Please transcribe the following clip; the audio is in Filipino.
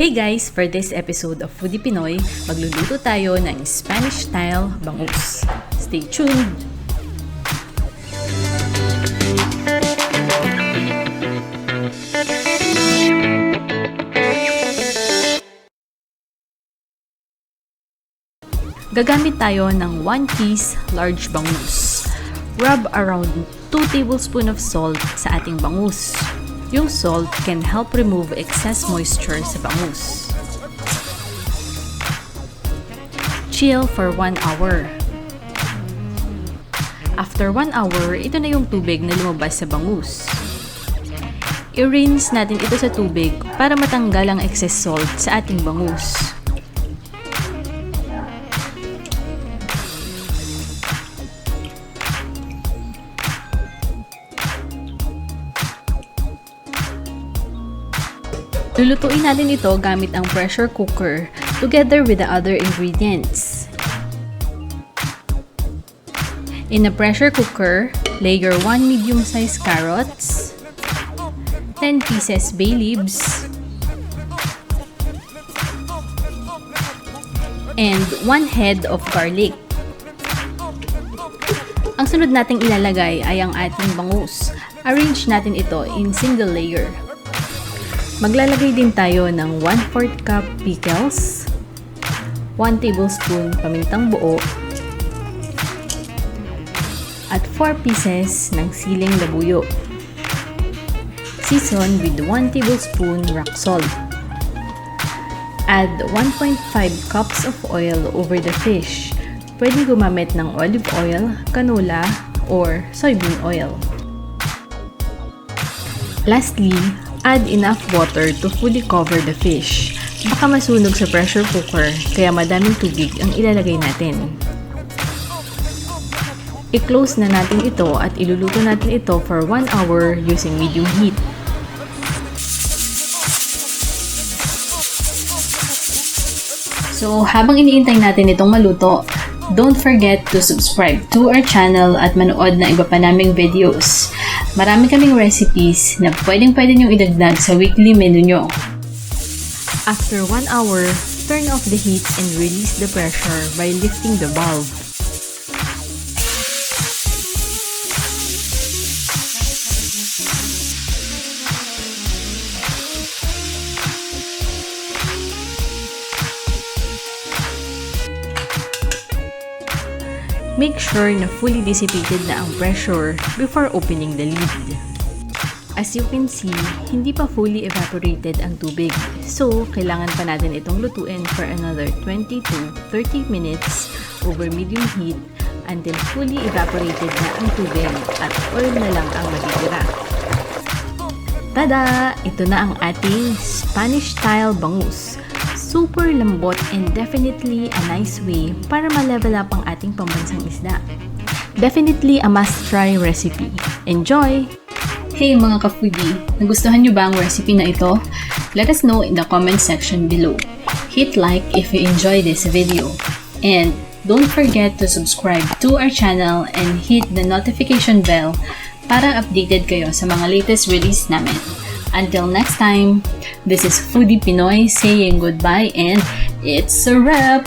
Hey guys! For this episode of Foodie Pinoy, magluluto tayo ng Spanish-style bangus. Stay tuned! Gagamit tayo ng 1 piece large bangus. Rub around 2 tablespoons of salt sa ating bangus. Yung salt can help remove excess moisture sa bangus. Chill for 1 hour. After 1 hour, ito na yung tubig na lumabas sa bangus. I-rinse natin ito sa tubig para matanggal ang excess salt sa ating bangus. Lulutuin natin ito gamit ang pressure cooker together with the other ingredients. In a pressure cooker, layer 1 medium-sized carrots, 10 pieces bay leaves, and 1 head of garlic. Ang sunod nating ilalagay ay ang ating bangus. Arrange natin ito in single layer. Maglalagay din tayo ng 1/4 cup pickles, 1 tablespoon pamintang buo, at 4 pieces ng siling labuyo. Season with 1 tablespoon rock salt. Add 1.5 cups of oil over the fish. Pwede gumamit ng olive oil, canola, or soybean oil. Lastly, add enough water to fully cover the fish. Baka masunog sa pressure cooker, kaya madaming tubig ang ilalagay natin. I-close na natin ito at iluluto natin ito for 1 hour using medium heat. So, habang iniintay natin itong maluto, don't forget to subscribe to our channel at manood na iba pa naming videos. Marami kaming recipes na pwedeng nyo idagdag sa weekly menu nyo. After 1 hour, turn off the heat and release the pressure by lifting the valve. Make sure na fully dissipated na ang pressure before opening the lid. As you can see, hindi pa fully evaporated ang tubig. So, kailangan pa natin itong lutuin for another 20 to 30 minutes over medium heat until fully evaporated na ang tubig at oil na lang ang matitira. Tada! Ito na ang ating Spanish-style bangus. Super lambot and definitely a nice way para ma-level up ang ating pambansang isda. Definitely a must-try recipe. Enjoy! Hey mga ka-foodie! Nagustuhan nyo ba ang recipe na ito? Let us know in the comment section below. Hit like if you enjoy this video. And don't forget to subscribe to our channel and hit the notification bell para updated kayo sa mga latest release namin. Until next time, this is Foodie Pinoy saying goodbye and it's a wrap!